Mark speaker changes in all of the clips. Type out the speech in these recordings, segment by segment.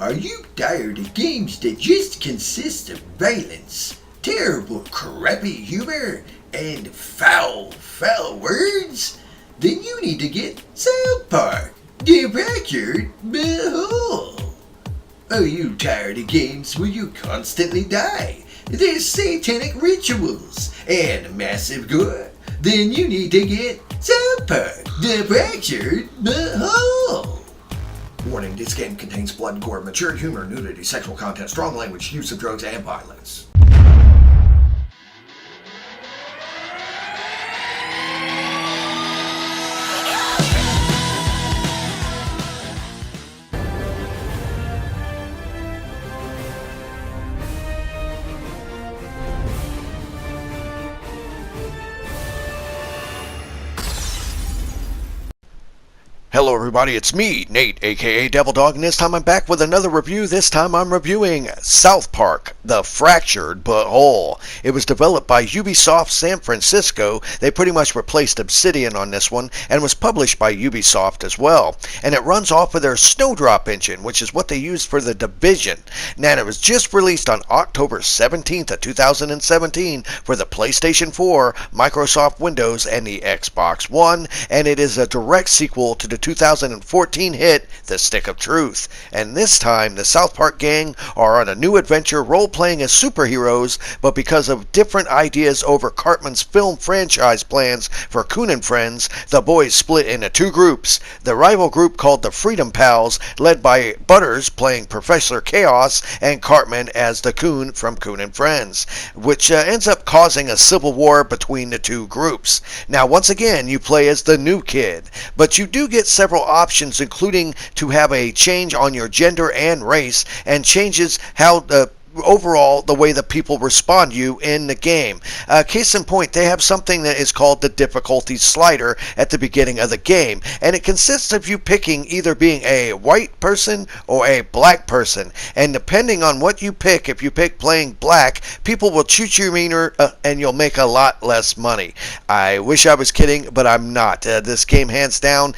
Speaker 1: Are you tired of games that just consist of violence, terrible, crappy humor, and foul words? Then you need to get South Park, the Fractured But Whole. Are you tired of games where you constantly die? There's satanic rituals and massive gore? Then you need to get South Park, the Fractured But Whole. Warning, this game contains blood, gore, mature humor, nudity, sexual content, strong language, use of drugs, and violence.
Speaker 2: Hello everybody, it's me, Nate, aka Devil Dog, and this time I'm back with another review. This time I'm reviewing South Park, The Fractured But Whole. It was developed by Ubisoft San Francisco. They pretty much replaced Obsidian on this one, and was published by Ubisoft as well. And it runs off of their Snowdrop engine, which is what they used for The Division. Now, it was just released on October 17th of 2017 for the PlayStation 4, Microsoft Windows, and the Xbox One, and it is a direct sequel to the 2014 hit, The Stick of Truth. And this time, the South Park gang are on a new adventure role-playing as superheroes, but because of different ideas over Cartman's film franchise plans for Coon and Friends, the boys split into two groups. The rival group called the Freedom Pals, led by Butters playing Professor Chaos and Cartman as the Coon from Coon and Friends, which ends up causing a civil war between the two groups. Now, once again, you play as the new kid, but you do get several options, including to have a change on your gender and race, and changes how overall the way that people respond to you in the game. Case in point, they have something that is called the difficulty slider at the beginning of the game, and it consists of you picking either being a white person or a black person, and depending on what you pick, if you pick playing black, people will treat you meaner and you'll make a lot less money. I wish I was kidding, but I'm not. This game hands down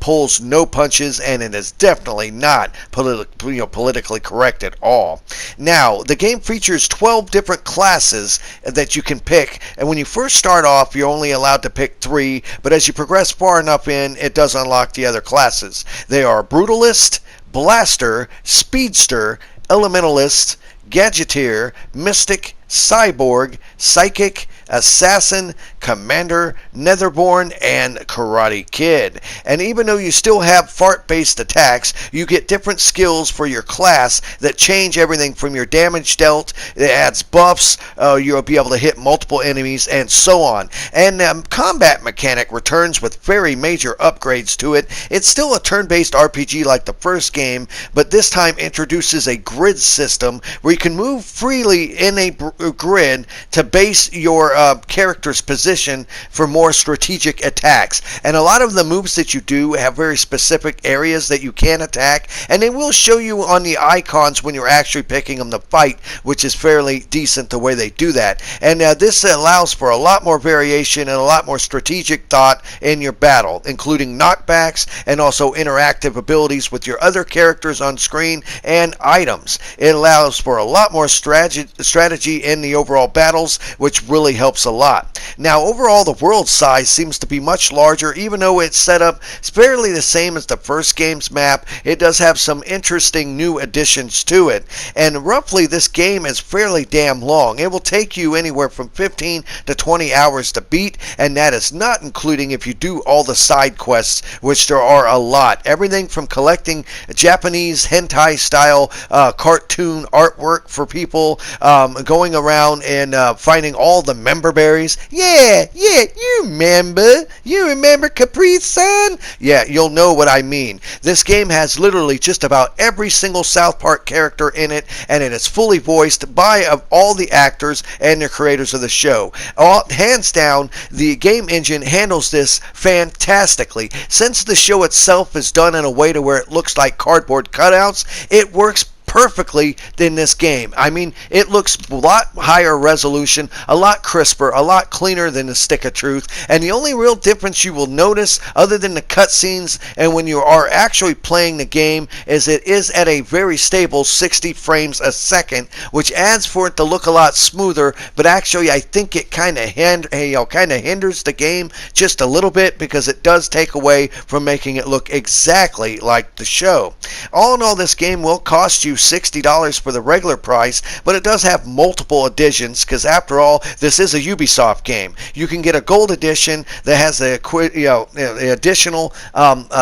Speaker 2: pulls no punches, and it is definitely not politically correct at all. Now, the game features 12 different classes that you can pick, and when you first start off, you're only allowed to pick 3, but as you progress far enough in, it does unlock the other classes. They are Brutalist, Blaster, Speedster, Elementalist, Gadgeteer, Mystic, Cyborg, Psychic, Assassin, Commander, Netherborn, and Karate Kid. And even though you still have fart-based attacks, you get different skills for your class that change everything from your damage dealt, it adds buffs, you'll be able to hit multiple enemies, and so on. And combat mechanic returns with very major upgrades to it. It's still a turn-based RPG like the first game, but this time introduces a grid system where you can move freely in a grid to base your character's position for more strategic attacks. And a lot of the moves that you do have very specific areas that you can attack, and they will show you on the icons when you're actually picking them to fight, which is fairly decent the way they do that. And this allows for a lot more variation and a lot more strategic thought in your battle, including knockbacks and also interactive abilities with your other characters on screen and items. It allows for a lot more strategy in the overall battles, which really helps a lot. Now, overall, the world size seems to be much larger, even though it's set up fairly the same as the first game's map. It does have some interesting new additions to it, and roughly this game is fairly damn long. It will take you anywhere from 15 to 20 hours to beat, and that is not including if you do all the side quests, which there are a lot. Everything from collecting Japanese hentai style cartoon artwork for people, going around and finding all the member berries. Yeah, you remember Capri-san? Yeah, you'll know what I mean. This game has literally just about every single South Park character in it, and it is fully voiced by all the actors and the creators of the show. Hands down, the game engine handles this fantastically. Since the show itself is done in a way to where it looks like cardboard cutouts, it works perfectly in this game. I mean, it looks a lot higher resolution, a lot crisper, a lot cleaner than the Stick of Truth, and the only real difference you will notice, other than the cutscenes and when you are actually playing the game, is it is at a very stable 60 frames a second, which adds for it to look a lot smoother, but actually I think it kind of hinders the game just a little bit, because it does take away from making it look exactly like the show. All in all, this game will cost you $60 for the regular price, but it does have multiple editions, because after all, this is a Ubisoft game. You can get a gold edition that has the additional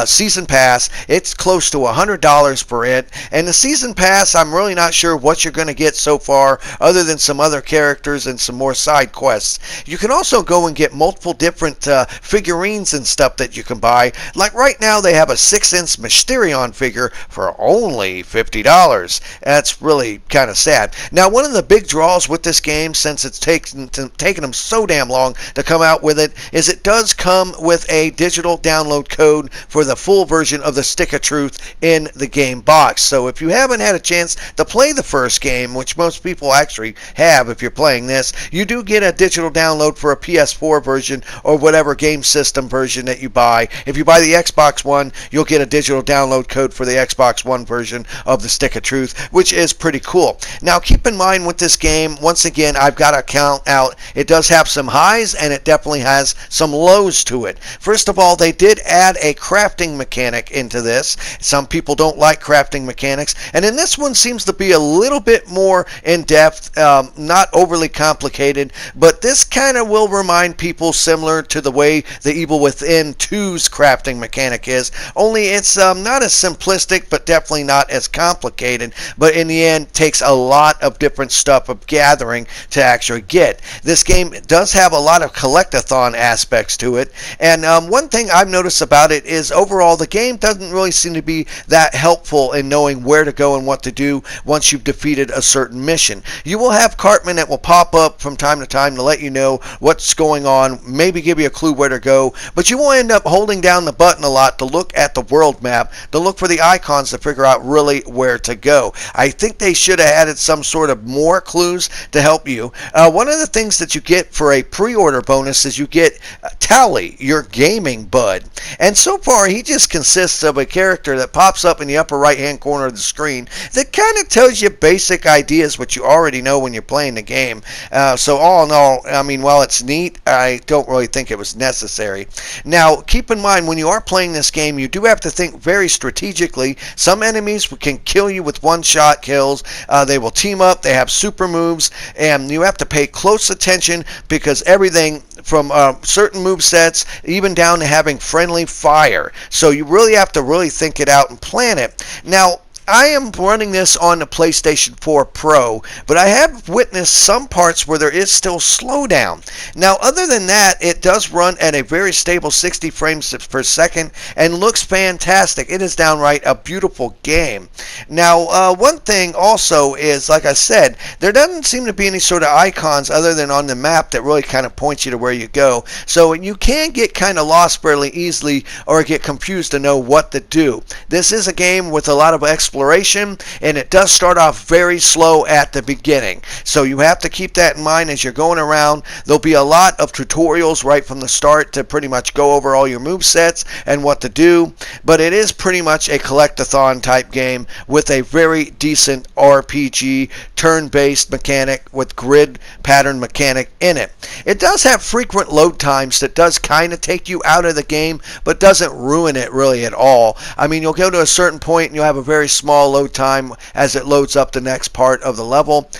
Speaker 2: season pass. It's close to $100 for it, and the season pass, I'm really not sure what you're going to get so far, other than some other characters and some more side quests. You can also go and get multiple different figurines and stuff that you can buy. Like right now, they have a 6-inch Mysterion figure for only $50. That's really kind of sad. Now, one of the big draws with this game, since it's taken them so damn long to come out with it, is it does come with a digital download code for the full version of the Stick of Truth in the game box. So if you haven't had a chance to play the first game, which most people actually have if you're playing this, you do get a digital download for a PS4 version or whatever game system version that you buy. If you buy the Xbox One, you'll get a digital download code for the Xbox One version of the Stick of Truth, which is pretty cool. Now, keep in mind with this game, once again, I've got to count out, it does have some highs and it definitely has some lows to it. First of all, they did add a crafting mechanic into this. Some people don't like crafting mechanics, and in this one seems to be a little bit more in depth, not overly complicated, but this kind of will remind people similar to the way the Evil Within 2's crafting mechanic is, only it's not as simplistic, but definitely not as complicated, but in the end takes a lot of different stuff of gathering to actually get. This game does have a lot of collectathon aspects to it, and one thing I've noticed about it is overall the game doesn't really seem to be that helpful in knowing where to go and what to do once you've defeated a certain mission. You will have cartmen that will pop up from time to time to let you know what's going on, maybe give you a clue where to go, but you will end up holding down the button a lot to look at the world map, to look for the icons to figure out really where to go. I think they should have added some sort of more clues to help you. One of the things that you get for a pre-order bonus is you get Tally, your gaming bud, and so far he just consists of a character that pops up in the upper right hand corner of the screen that kind of tells you basic ideas what you already know when you're playing the game. So all in all, I mean, while it's neat, I don't really think it was necessary. Now, keep in mind, when you are playing this game, you do have to think very strategically. Some enemies can kill you with one-shot kills. They will team up, they have super moves, and you have to pay close attention, because everything from certain move sets, even down to having friendly fire. So you really have to really think it out and plan it. Now, I am running this on the PlayStation 4 Pro, but I have witnessed some parts where there is still slowdown. Now, other than that, it does run at a very stable 60 frames per second and looks fantastic. It is downright a beautiful game. Now, one thing also is, like I said, there doesn't seem to be any sort of icons other than on the map that really kind of points you to where you go. So you can get kind of lost fairly easily or get confused to know what to do. This is a game with a lot of exploration, and it does start off very slow at the beginning. So you have to keep that in mind as you're going around. There'll be a lot of tutorials right from the start to pretty much go over all your move sets and what to do, but it is pretty much a collectathon type game with a very decent RPG turn-based mechanic with grid pattern mechanic in it. It does have frequent load times that does kind of take you out of the game, but doesn't ruin it really at all. I mean, you'll go to a certain point and you'll have a very small load time as it loads up the next part of the level.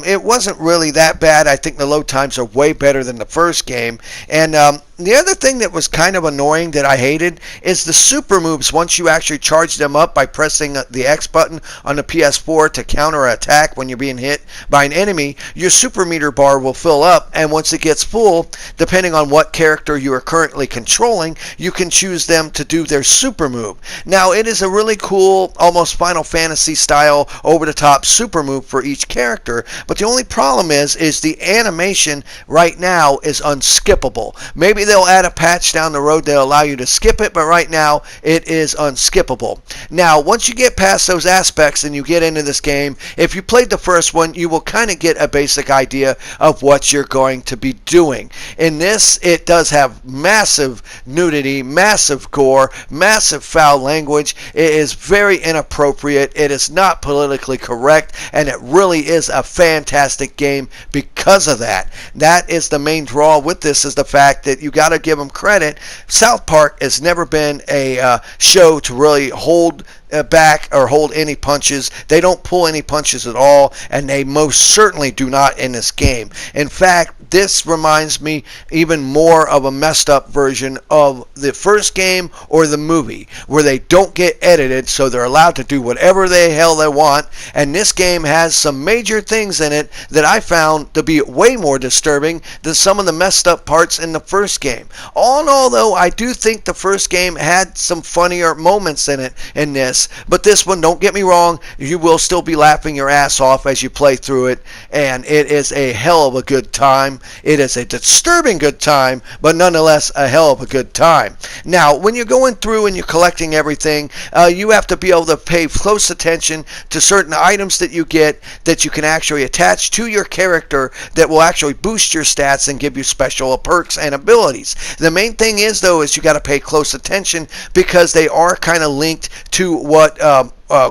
Speaker 2: It wasn't really that bad. I think the load times are way better than the first game. And the other thing that was kind of annoying that I hated is the super moves. Once you actually charge them up by pressing the X button on the PS4 to counter attack when you're being hit by an enemy, your super meter bar will fill up, and once it gets full, depending on what character you are currently controlling, you can choose them to do their super move. Now, it is a really cool, almost Final Fantasy style over-the-top super move for each character, but the only problem is the animation right now is unskippable. Maybe they'll add a patch down the road that'll allow you to skip it, but right now it is unskippable. Now, once you get past those aspects and you get into this game, if you played the first one, you will kind of get a basic idea of what you're going to be doing. In this, it does have massive nudity, massive gore, massive foul language. It is very inappropriate. It is not politically correct, and it really is a fantastic game because of that. That is the main draw with this, is the fact that you got to give them credit. South Park has never been a show to really hold back or hold any punches. They don't pull any punches at all, and they most certainly do not in this game. In fact, this reminds me even more of a messed up version of the first game or the movie, where they don't get edited, so they're allowed to do whatever the hell they want. And this game has some major things in it that I found to be way more disturbing than some of the messed up parts in the first game. All in all, though, I do think the first game had some funnier moments in it in this, but this one, don't get me wrong, you will still be laughing your ass off as you play through it, and it is a hell of a good time. It is a disturbing good time, but nonetheless a hell of a good time. Now, when you're going through and you're collecting everything, you have to be able to pay close attention to certain items that you get that you can actually attach to your character that will actually boost your stats and give you special perks and abilities. The main thing is, though, is you got to pay close attention because they are kind of linked to what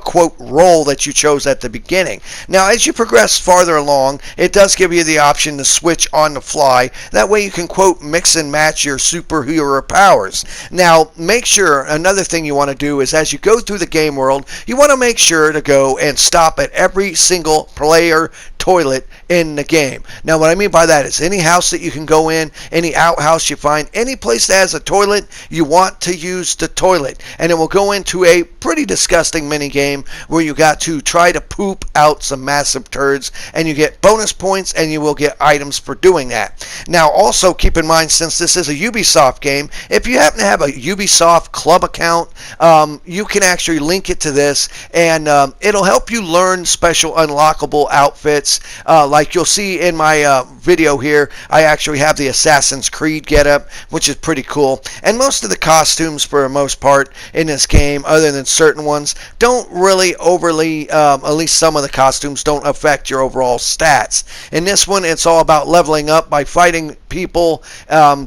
Speaker 2: quote role that you chose at the beginning. Now, as you progress farther along, it does give you the option to switch on the fly. That way you can quote mix and match your superhero powers. Now, make sure, another thing you want to do is, as you go through the game world, you want to make sure to go and stop at every single player toilet in the game. Now, what I mean by that is any house that you can go in, any outhouse you find, any place that has a toilet, you want to use the toilet. And it will go into a pretty disgusting mini game where you got to try to poop out some massive turds, and you get bonus points and you will get items for doing that. Now, also keep in mind, since this is a Ubisoft game, if you happen to have a Ubisoft club account, you can actually link it to this, and it'll help you learn special unlockable outfits. Like you'll see in my video here, I actually have the Assassin's Creed getup, which is pretty cool. And most of the costumes, for the most part, in this game, other than certain ones, don't really overly, at least some of the costumes don't affect your overall stats. In this one, it's all about leveling up by fighting people,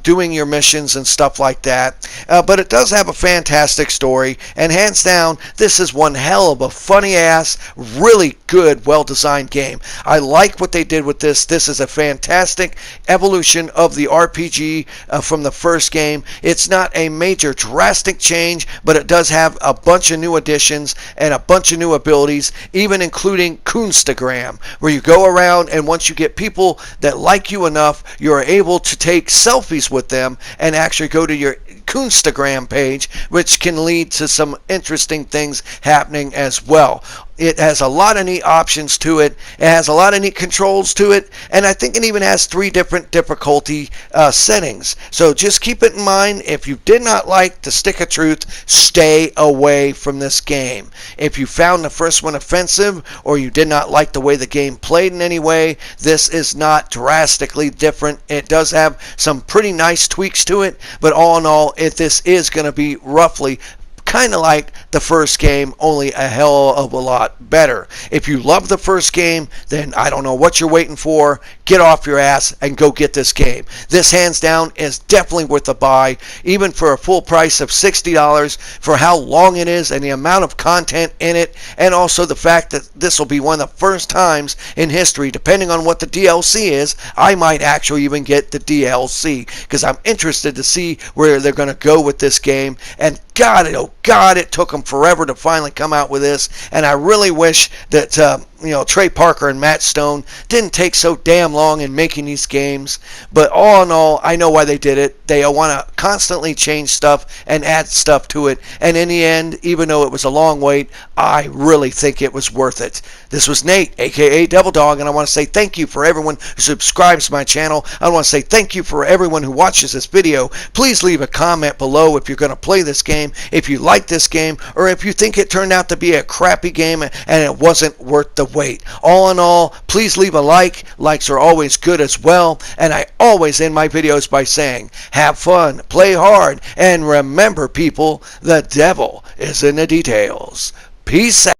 Speaker 2: doing your missions and stuff like that. But it does have a fantastic story, and hands down, this is one hell of a funny-ass, really good, well-designed game. I like what they did with this. This is a fantastic evolution of the RPG from the first game. It's not a major drastic change, but it does have a bunch of new additions and a bunch of new abilities, even including Kunstagram, where you go around, and once you get people that like you enough, you're able to take selfies with them and actually go to your Kunstagram page, which can lead to some interesting things happening as well. It has a lot of neat options to it. It has a lot of neat controls to it, and I think it even has 3 different difficulty settings. So just keep it in mind. If you did not like the Stick of Truth, stay away from this game. If you found the first one offensive, or you did not like the way the game played in any way, this is not drastically different. It does have some pretty nice tweaks to it, but all in all, this is going to be roughly kind of like the first game, only a hell of a lot better. If you love the first game, then I don't know what you're waiting for. Get off your ass and go get this game. This, hands down, is definitely worth a buy, even for a full price of $60 for how long it is and the amount of content in it, and also the fact that this will be one of the first times in history, depending on what the DLC is, I might actually even get the DLC, because I'm interested to see where they're going to go with this game. And God, oh God, it took them forever to finally come out with this, and I really wish that Trey Parker and Matt Stone didn't take so damn long in making these games. But all in all, I know why they did it. They want to constantly change stuff and add stuff to it, and in the end, even though it was a long wait, I really think it was worth it. This was Nate, aka Devil Dog, and I want to say thank you for everyone who subscribes to my channel. I want to say thank you for everyone who watches this video. Please leave a comment below if you're going to play this game, if you like this game, or if you think it turned out to be a crappy game and it wasn't worth the wait. All in all, please leave a like. Likes are always good as well. And I always end my videos by saying, have fun, play hard, and remember people, the devil is in the details. Peace out.